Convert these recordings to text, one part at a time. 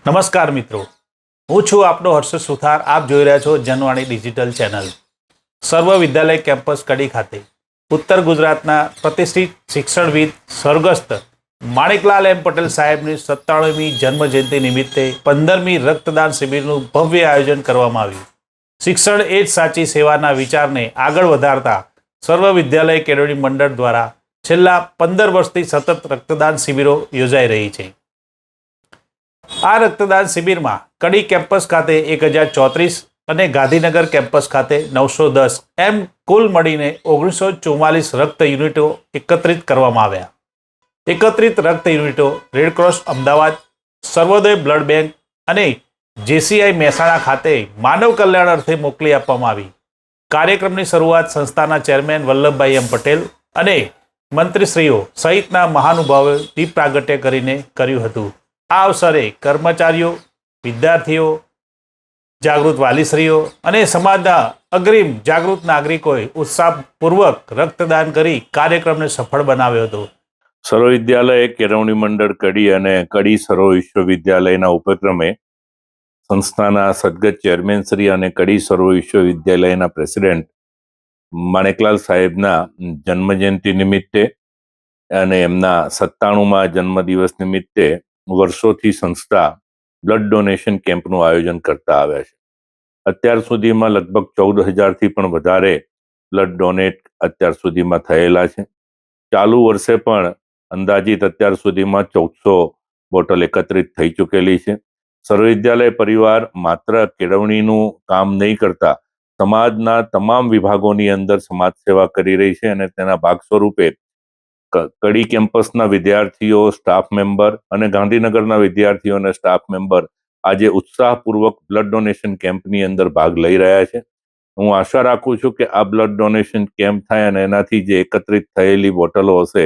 નમસ્કાર મિત્રો, હું છું આપનો હર્ષદ સુથાર. આપ જોઈ રહ્યા છો જનવાણી ડિજિટલ ચેનલ. સર્વ વિદ્યાલય કેમ્પસ કડી ખાતે ઉત્તર ગુજરાતના પ્રતિષ્ઠિત શિક્ષણવિદ સ્વર્ગસ્થ માણેકલાલ એમ પટેલ સાહેબની 97મી જન્મજયંતિ નિમિત્તે 15મી રક્તદાન શિબિરનું ભવ્ય આયોજન કરવામાં આવ્યું. શિક્ષણ એ જ સાચી સેવાના વિચારને આગળ વધારતા સર્વ વિદ્યાલય કેળવણી મંડળ દ્વારા છેલ્લા 15 વર્ષથી સતત રક્તદાન શિબિરો યોજાઈ રહી છે. આ રક્તદાન શિબિરમાં કડી કેમ્પસ ખાતે 1034 અને ગાંધીનગર કેમ્પસ ખાતે 910 એમ કુલ મળીને 1944 રક્ત યુનિટો એકત્રિત કરવામાં આવ્યા. એકત્રિત રક્ત યુનિટો રેડક્રોસ અમદાવાદ, સર્વોદય બ્લડ બેંક અને જેસીઆઈ મહેસાણા ખાતે માનવ કલ્યાણ અર્થે મોકલી આપવામાં આવી. કાર્યક્રમની શરૂઆત સંસ્થાના ચેરમેન વલ્લભભાઈ એમ પટેલ અને મંત્રીશ્રીઓ સહિતના મહાનુભાવોએ દીપ પ્રાગટ્ય કરીને કર્યું હતું. આ અવસરે કર્મચારીઓ, વિદ્યાર્થીઓ, જાગૃત વાલીશ્રીઓ અને સમાજના અગ્રીમ જાગૃત નાગરિકોએ ઉત્સાહપૂર્વક રક્તદાન કરી કાર્યક્રમને સફળ બનાવ્યો હતો. સર્વ વિદ્યાલય કેળવણી મંડળ કડી અને કડી સર્વ વિશ્વવિદ્યાલયના ઉપક્રમે સંસ્થાના સદગત ચેરમેન શ્રી અને કડી સર્વ વિશ્વવિદ્યાલયના પ્રેસિડેન્ટ માણેકલાલ સાહેબના જન્મજયંતિ નિમિત્તે અને એમના 97મા જન્મદિવસ નિમિત્તે વર્ષોથી સંસ્થા બ્લડ ડોનેશન કેમ્પનું આયોજન કરતા આવ્યા છે. અત્યાર સુધીમાં લગભગ 14,000થી પણ વધારે બ્લડ ડોનેટ અત્યાર સુધીમાં થયેલા છે. ચાલુ વર્ષે પણ અંદાજિત અત્યાર સુધીમાં 1400 બોટલ એકત્રિત થઈ ચૂકેલી છે. સર્વવિદ્યાલય પરિવાર માત્ર કેળવણીનું કામ નહીં કરતા સમાજના તમામ વિભાગોની અંદર સમાજ સેવા કરી રહી છે અને તેના ભાગ સ્વરૂપે કડી કેમ્પસના વિદ્યાર્થીઓ, સ્ટાફ મેમ્બર અને ગાંધીનગરના વિદ્યાર્થીઓ અને સ્ટાફ મેમ્બર આજે ઉત્સાહપૂર્વક બ્લડ ડોનેશન કેમ્પની અંદર ભાગ લઈ રહ્યા છે. હું આશા રાખું છું કે આ બ્લડ ડોનેશન કેમ્પ થાય અને એનાથી જે એકત્રિત થયેલી બોટલો હશે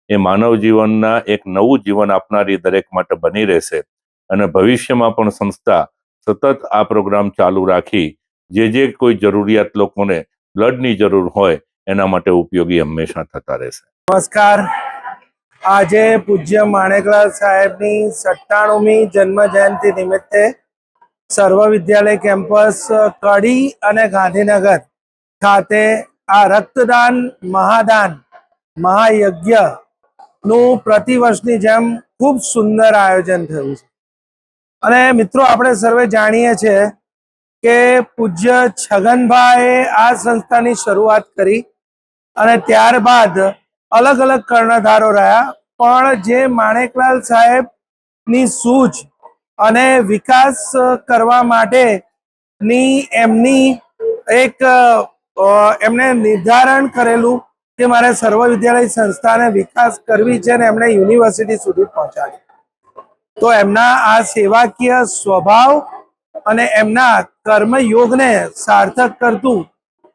એ માનવ જીવનના એક નવું જીવન આપનારી દરેક માટે બની રહેશે અને ભવિષ્યમાં પણ સંસ્થા સતત આ પ્રોગ્રામ ચાલુ રાખી જે કોઈ જરૂરિયાત લોકોને બ્લડની જરૂર હોય એના માટે ઉપયોગી હંમેશા થતા રહેશે. નમસ્કાર. આજે પૂજ્ય માણેકલાલ સાહેબની 97મી જન્મ જયંતિ નિમિત્તે સર્વ વિદ્યાલય કેમ્પસ કડી અને ગાંધીનગર ખાતે આ રક્તદાન મહાદાન મહાયજ્ઞનું પ્રતિવર્ષની જેમ ખૂબ સુંદર આયોજન થયું છે. અને મિત્રો, આપણે સર્વે જાણીએ છીએ કે પૂજ્ય છગનભાઈએ આ સંસ્થાની શરૂઆત કરી અને ત્યારબાદ અલગ અલગ કર્ણધારો રહ્યા, પણ જે માણેકલાલ સાહેબની સૂઝ અને વિકાસ કરવા માટેની એમણે નિર્ધારણ કરેલું કે મારે સર્વ વિદ્યાલય સંસ્થાને વિકાસ કરવી છે અને એમણે યુનિવર્સિટી સુધી પહોંચાડી. તો એમના આ સેવાકીય સ્વભાવ અને એમના કર્મયોગને સાર્થક કરતું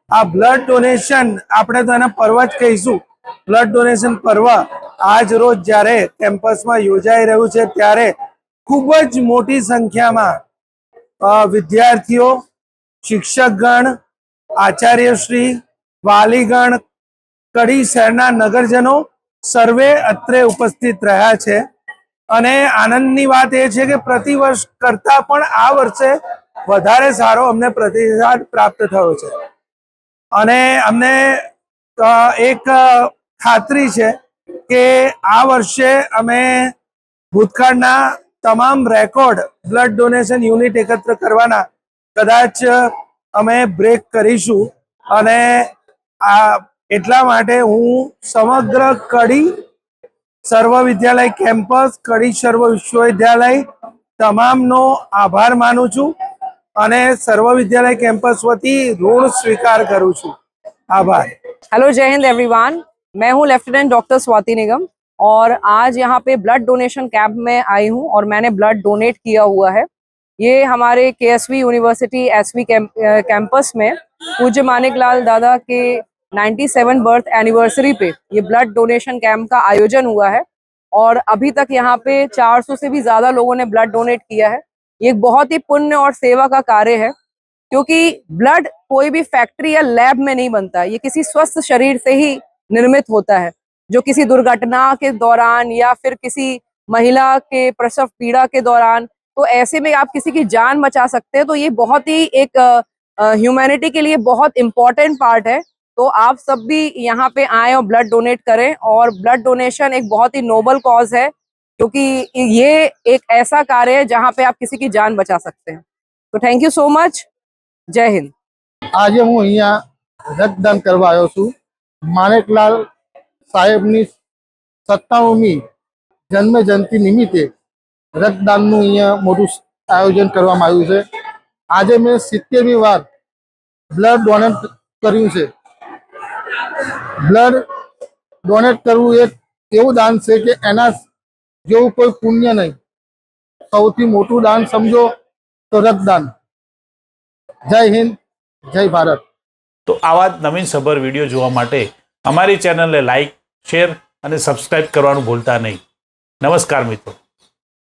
આ બ્લડ ડોનેશન, આપણે તો એના પર્વ જ કહીશું, બ્લડ ડોનેશન પર્વ આજ રોજ જ્યારે કેમ્પસમાં યોજાઈ રહ્યું છે ત્યારે ખૂબ જ મોટી સંખ્યામાં વિદ્યાર્થીઓ, શિક્ષકગણ, આચાર્યશ્રી, વાલીગણ, કડી શહેરના નગરજનો સર્વે અત્રે ઉપસ્થિત રહ્યા છે. અને આનંદની વાત એ છે કે પ્રતિવર્ષ કરતાં પણ આ વર્ષે વધારે સારો અમને પ્રતિસાદ પ્રાપ્ત થયો છે. અને અમને એક ખાતરી છે કે આ વર્ષે અમે ભૂતકાળના તમામ રેકોર્ડ બ્લડ ડોનેશન યુનિટ એકત્ર કરવાના કદાચ અમે બ્રેક કરીશું. અને આ એટલા માટે હું સમગ્ર કડી સર્વ વિદ્યાલય કેમ્પસ, કડી સર્વ વિશ્વવિદ્યાલય તમામનો આભાર માનું છું અને સર્વ विद्यालय कैंपस वती ऋण स्वीकार करूँ छू. आभार. हेलो, जय हिंद एवरीवन. मैं हूँ लेफ्टिनेंट डॉक्टर स्वाति निगम और आज यहाँ पे ब्लड डोनेशन कैंप में आई हूँ और मैंने ब्लड डोनेट किया हुआ है. ये हमारे केएसवी यूनिवर्सिटी एसवी कैंपस में पूज्य माणिकलाल दादा के 97 बर्थ एनिवर्सरी पे ये ब्लड डोनेशन कैंप का आयोजन हुआ है और अभी तक यहाँ पे 400 से भी ज़्यादा लोगों ने ब्लड डोनेट किया है. ये एक बहुत ही पुण्य और सेवा का कार्य है क्योंकि ब्लड कोई भी फैक्ट्री या लैब में नहीं बनता. ये किसी स्वस्थ शरीर से ही निर्मित होता है जो किसी दुर्घटना के दौरान या फिर किसी महिला के प्रसव पीड़ा के दौरान तो ऐसे में आप किसी की जान बचा सकते हैं। तो ये बहुत ही एक ह्यूमैनिटी के लिए बहुत इम्पोर्टेंट पार्ट है। तो आप सब भी यहाँ पे आए और ब्लड डोनेट करें। और ब्लड डोनेशन एक बहुत ही नोबल कॉज है, क्योंकि ये एक ऐसा कार्य है जहाँ पे आप किसी की जान बचा सकते हैं। तो थैंक यू सो मच। जय हिंद। આજે હું અહીંયા રક્તદાન કરવા આવ્યો છું. માણેકલાલ સાહેબની 97મી જન્મ જયંતિ નિમિત્તે રક્તદાનનું અહીંયા મોટું આયોજન કરવામાં આવ્યું છે. આજે મેં 70મી વાર બ્લડ ડોનેટ કર્યું છે. બ્લડ ડોનેટ કરવું એક એવું દાન છે કે એના જેવું કોઈ પુણ્ય નહીં. સૌથી મોટું દાન સમજો તો રક્તદાન. જય હિન્દ, જય ભારત. તો આવા જ નવીન સભર વિડીયો જોવા માટે અમારી ચેનલને લાઇક, શેર અને સબસ્ક્રાઇબ કરવાનું ભૂલતા નહીં. નમસ્કાર મિત્રો.